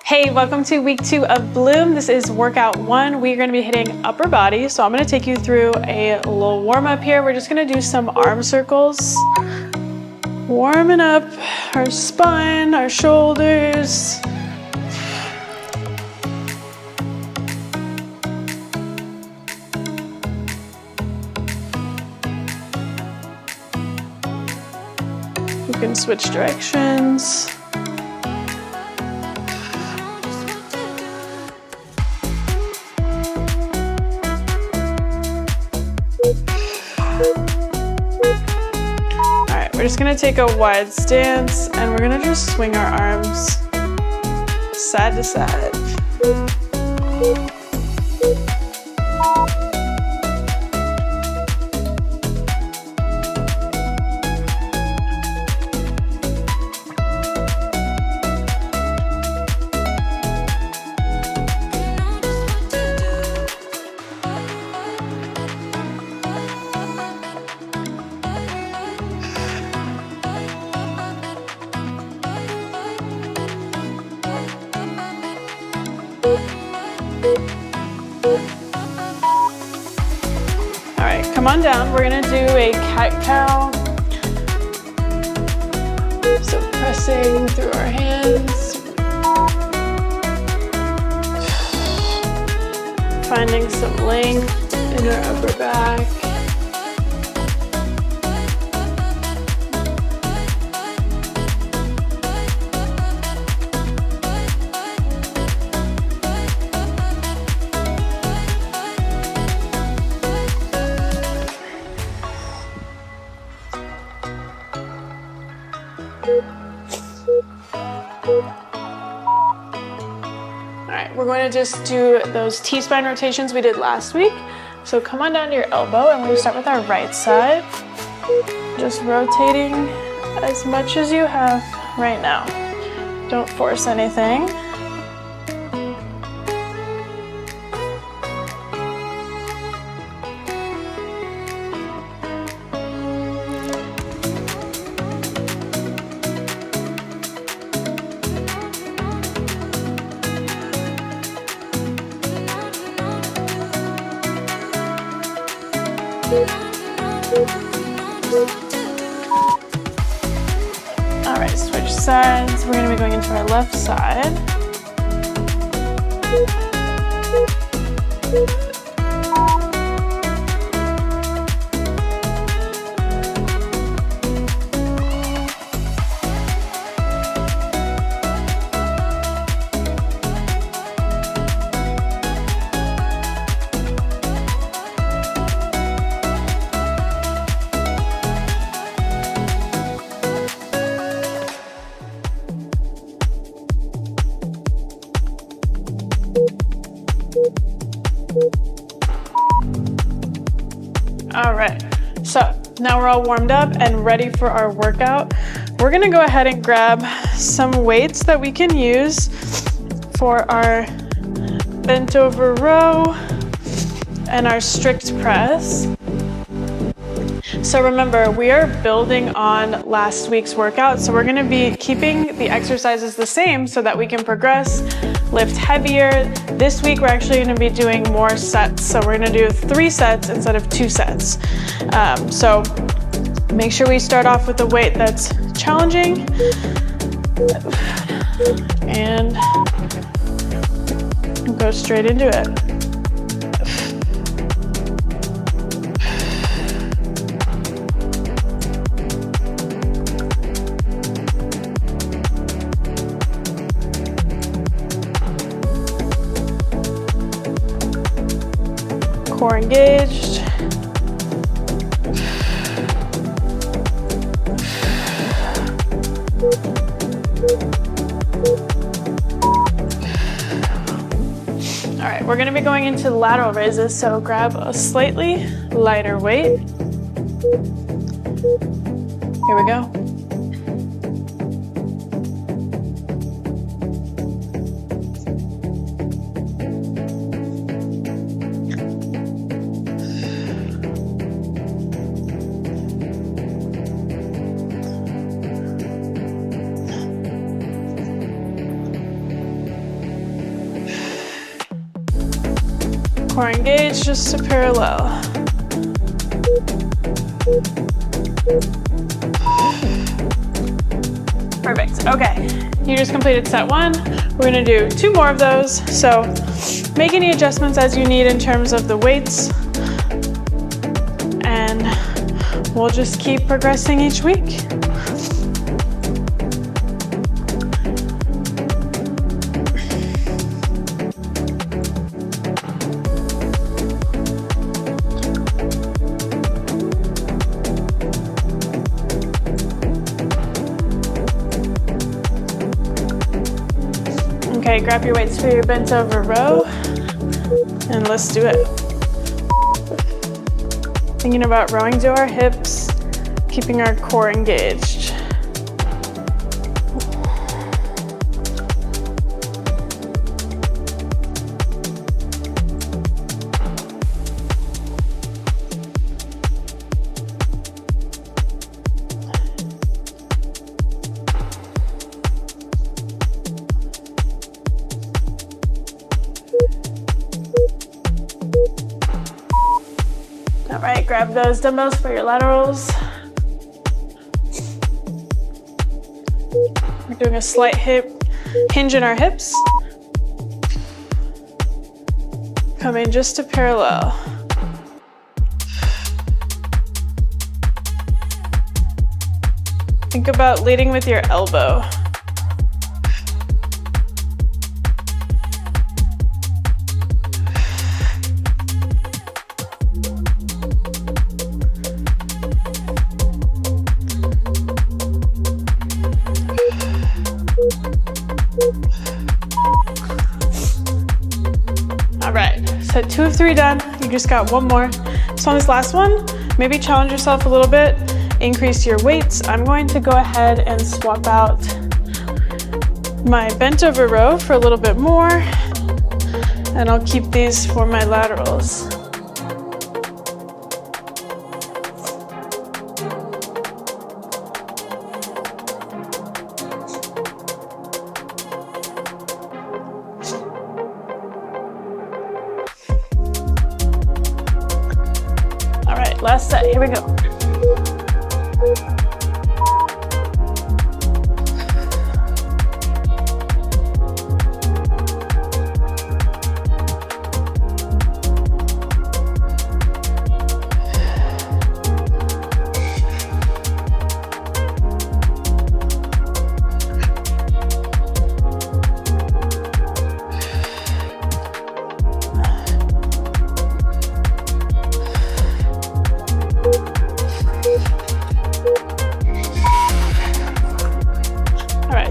Hey, welcome to week 2 of Bloom. This is workout 1. We're going to be hitting upper body. So I'm going to take you through a little warm up here. We're just going to do some arm circles. Warming up our spine, our shoulders. You can switch directions. We're just gonna take a wide stance and we're gonna just swing our arms side to side. Come on down, we're gonna do a cat-cow. So pressing through our hands. Finding some length in our upper back. Alright, we're going to just do those T-spine rotations we did last week. So come on down to your elbow and we're going to start with our right side. Just rotating as much as you have right now. Don't force anything. Alright, switch sides. We're going to be going into our left side. All right, so now we're all warmed up and ready for our workout. We're gonna go ahead and grab some weights that we can use for our bent over row and our strict press. So remember, we are building on last week's workout, so we're gonna be keeping the exercises the same so that we can progress, lift heavier. This week, we're actually gonna be doing more sets. So we're gonna do 3 sets instead of 2 sets. So make sure we start off with a weight that's challenging and go straight into it. Core engaged. All right, we're gonna be going into lateral raises, so grab a slightly lighter weight. Here we go. Core engaged, just to parallel. Perfect, okay. You just completed set 1. We're gonna do 2 more of those. So make any adjustments as you need in terms of the weights, and we'll just keep progressing each week. Okay, grab your weights for your bent over row, and let's do it. Thinking about rowing to our hips, keeping our core engaged. All right, grab those dumbbells for your laterals. We're doing a slight hip hinge in our hips. Coming just to parallel. Think about leading with your elbow. All right, so 2 of 3 done. You just got 1 more. So on this last one, maybe challenge yourself a little bit, increase your weights. I'm going to go ahead and swap out my bent over row for a little bit more, and I'll keep these for my laterals. Last set, here we go.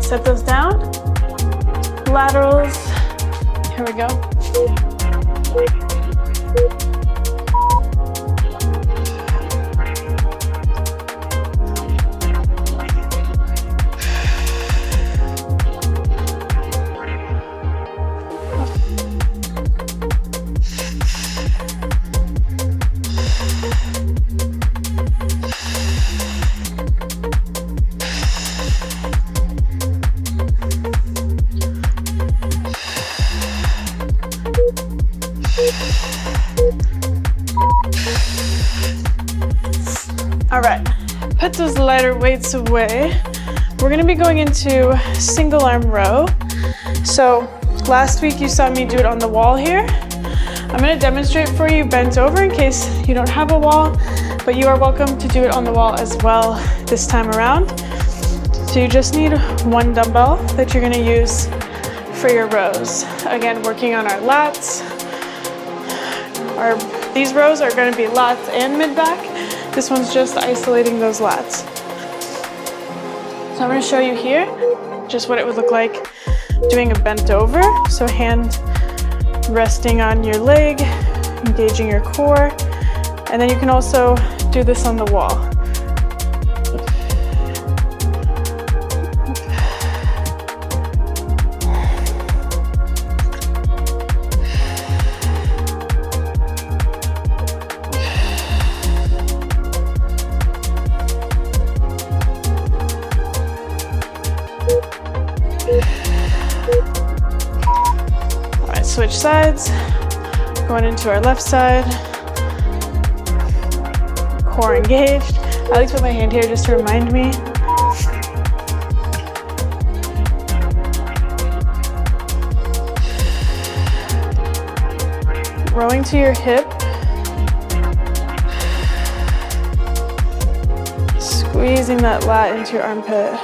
Set those down. Laterals. Here we go. All right, put those lighter weights away. We're gonna be going into single arm row. So last week you saw me do it on the wall here. I'm gonna demonstrate for you bent over in case you don't have a wall, but you are welcome to do it on the wall as well this time around. So you just need 1 dumbbell that you're gonna use for your rows. Again, working on our lats. These rows are gonna be lats and mid-back. This one's just isolating those lats. So I'm gonna show you here just what it would look like doing a bent over. So hand resting on your leg, engaging your core. And then you can also do this on the wall. Switch sides, Going into our left side. Core engaged. I like to put my hand here just to remind me. Rowing to your hip. Squeezing that lat into your armpit.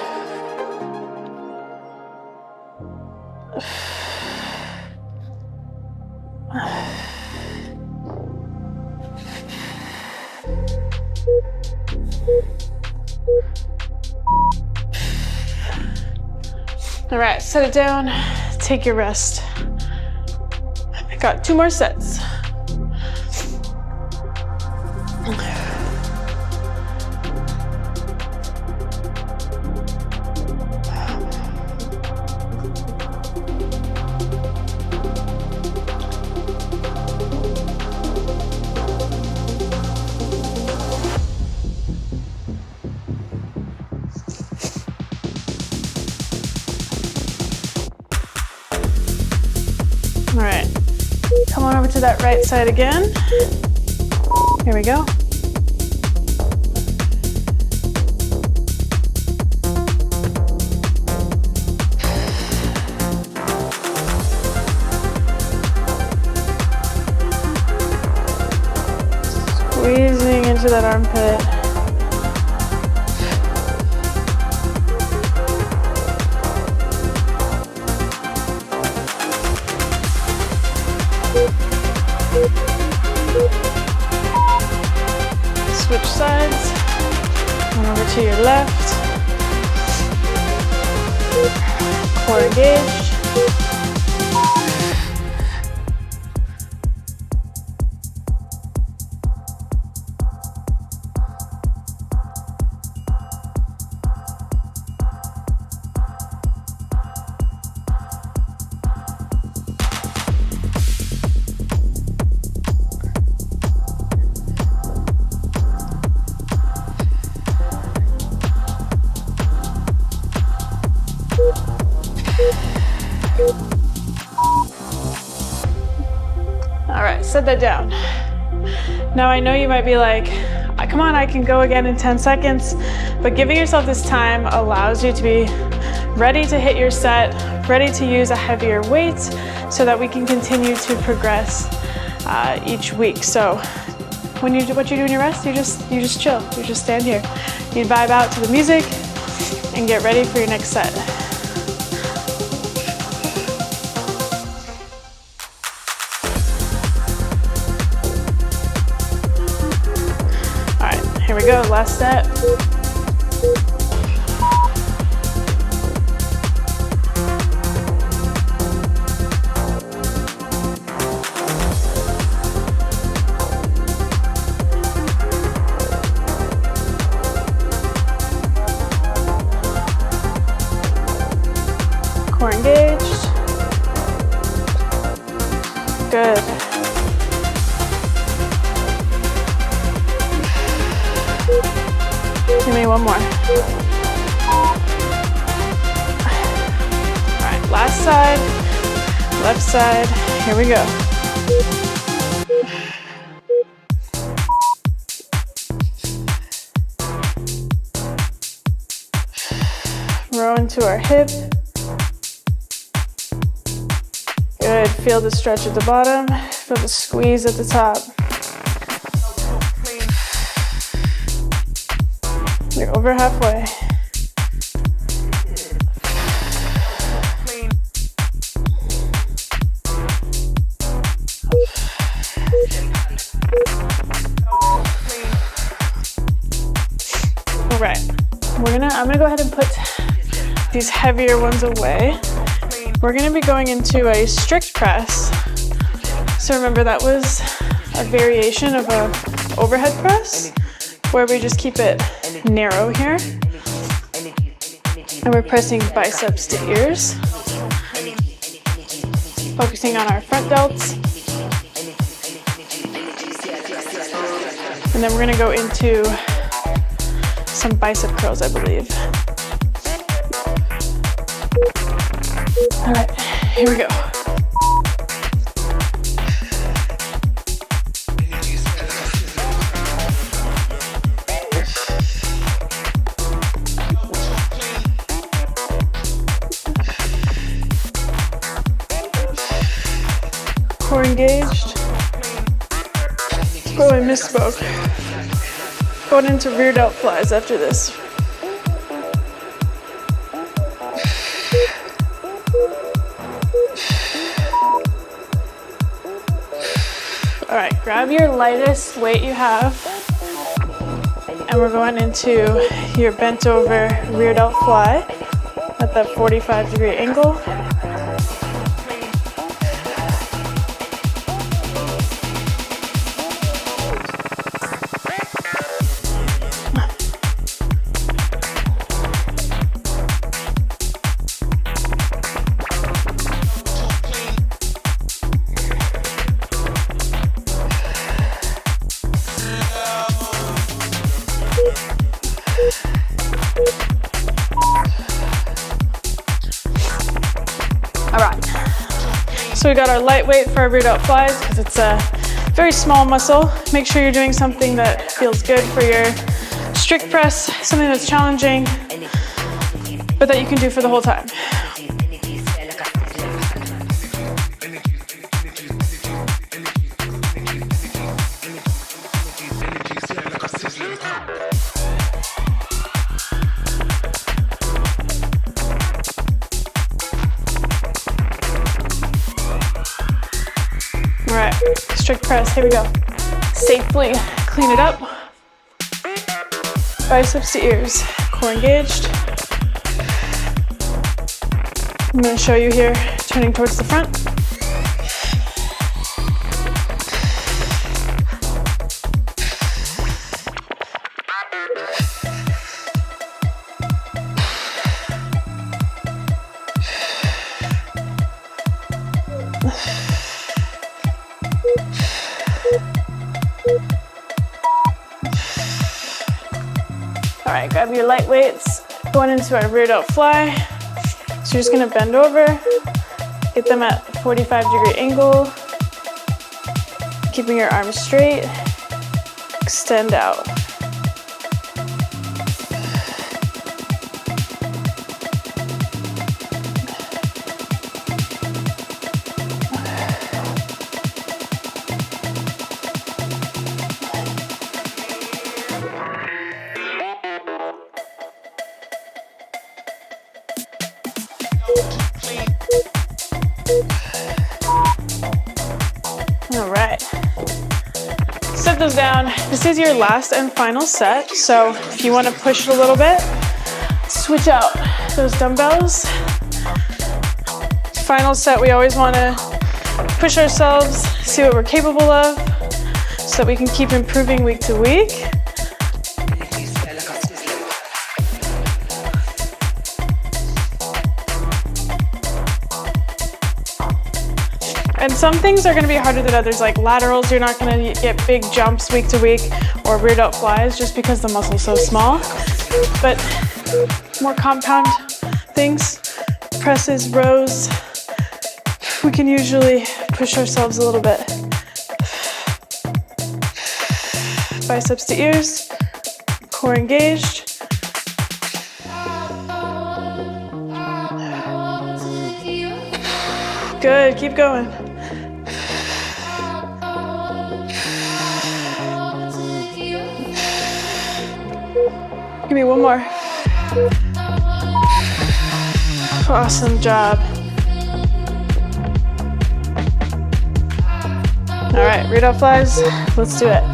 All right, set it down, take your rest. Got 2 more sets. All right, come on over to that right side again. Here we go. Squeezing into that armpit. Switch sides. Come over to your left. Core engaged. All right, set that down. Now I know you might be like, come on, I can go again in 10 seconds, but giving yourself this time allows you to be ready to hit your set, ready to use a heavier weight so that we can continue to progress each week. So what you do in your rest, you just chill, you just stand here. You vibe out to the music and get ready for your next set. Here we go, last set. Core engaged. Good. Give me one more. All right, last side, left side, here we go. Row into our hip. Good, feel the stretch at the bottom, feel the squeeze at the top. You're over halfway. All right, I'm gonna go ahead and put these heavier ones away. We're gonna be going into a strict press. So remember, that was a variation of an overhead press where we just keep it narrow here. And we're pressing biceps to ears. Focusing on our front delts. And then we're gonna go into some bicep curls, I believe. All right, here we go. core engaged. Oh, I misspoke. Going into rear delt flies after this. All right, grab your lightest weight you have, and we're going into your bent over rear delt fly at that 45-degree angle. So we got our lightweight for our rear delt flies because it's a very small muscle. Make sure you're doing something that feels good for your strict press, something that's challenging, but that you can do for the whole time. All right, strict press, here we go. Safely clean it up. Biceps to ears, core engaged. I'm gonna show you here, turning towards the front. All right, grab your light weights, going into our rear delt fly. So you're just gonna bend over, get them at 45-degree angle, keeping your arms straight, extend out. All right, set those down. This is your last and final set. So if you want to push it a little bit, switch out those dumbbells. Final set, we always want to push ourselves, see what we're capable of, so that we can keep improving week to week. And some things are gonna be harder than others, like laterals, you're not gonna get big jumps week to week, or rear delt flies, just because the muscle's so small. But more compound things, presses, rows, we can usually push ourselves a little bit. Biceps to ears, core engaged. Good, keep going. Give me one more. Awesome job. All right, rear delt flies, let's do it.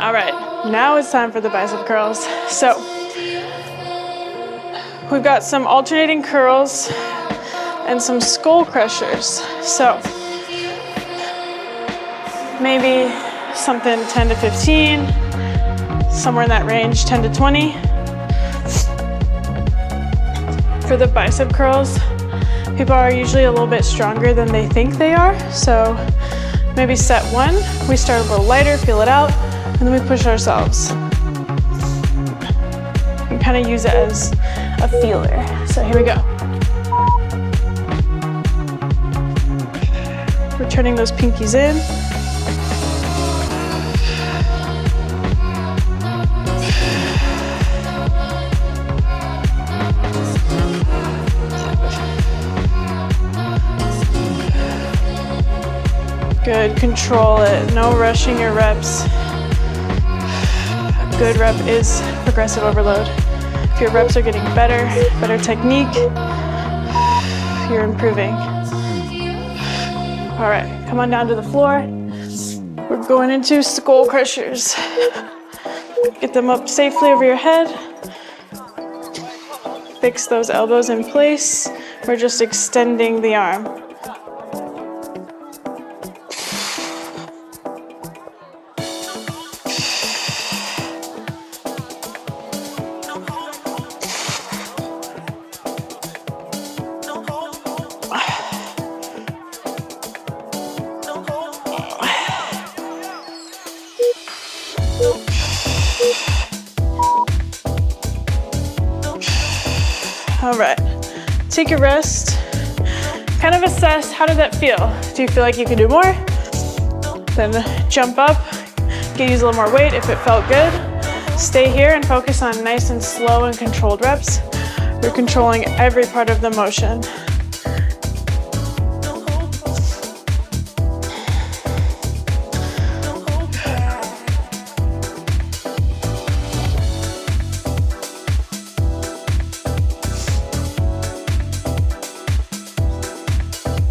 All right, now it's time for the bicep curls. So we've got some alternating curls and some skull crushers. So maybe something 10 to 15, somewhere in that range, 10 to 20. For the bicep curls, People are usually a little bit stronger than they think they are. So maybe set one, we start a little lighter, feel it out, and then we push ourselves. And kind of use it as a feeler. So here we go. We're turning those pinkies in. Good, control it, no rushing your reps. A good rep is progressive overload. If your reps are getting better, better technique, you're improving. All right, come on down to the floor. We're going into skull crushers. Get them up safely over your head. Fix those elbows in place. We're just extending the arm. All right, take a rest. Kind of assess, how does that feel? Do you feel like you can do more? Then jump up, use a little more weight if it felt good. Stay here and focus on nice and slow and controlled reps. We're controlling every part of the motion.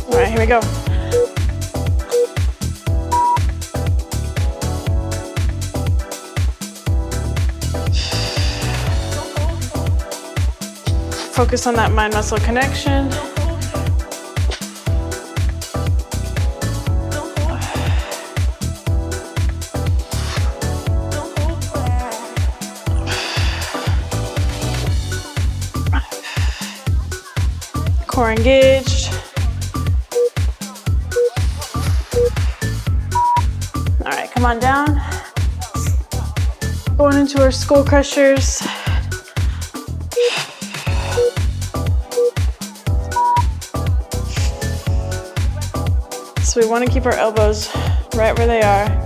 All right, here we go. Focus on that mind-muscle connection. Core engaged. All right, come on down. Going into our skull crushers. So we want to keep our elbows right where they are.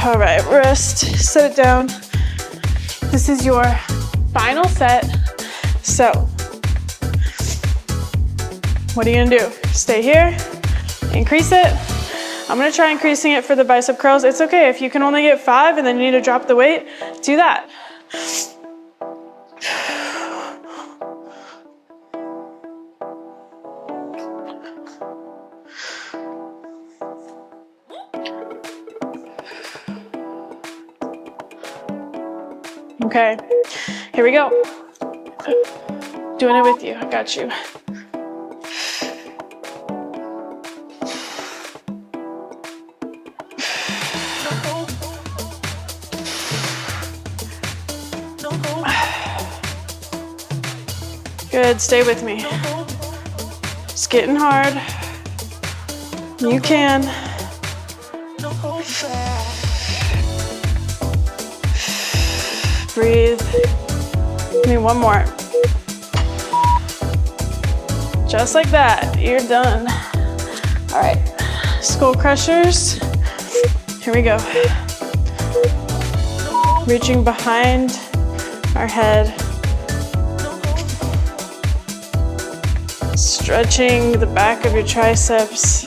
All right, rest, set it down. This is your final set. So, what are you gonna do? Stay here, increase it. I'm gonna try increasing it for the bicep curls. It's okay, if you can only get 5 and then you need to drop the weight, do that. Okay, here we go. Doing it with you, I got you. Good, stay with me. It's getting hard. You can. Breathe. Give me one more. Just like that, you're done. All right, skull crushers. Here we go. Reaching behind our head. Stretching the back of your triceps.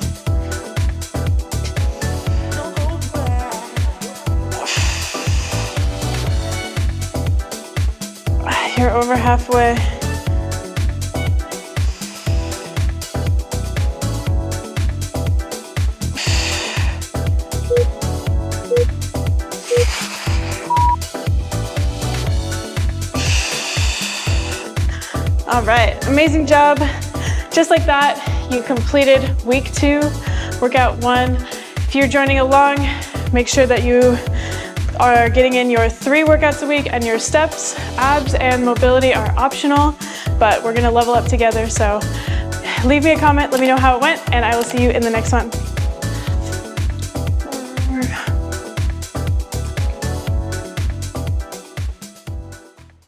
You're over halfway. All right, amazing job. Just like that, you completed week 2, workout 1. If you're joining along, make sure that you are getting in your 3 workouts a week, and your steps, abs, and mobility are optional, but we're gonna level up together. So leave me a comment, let me know how it went, and I will see you in the next one.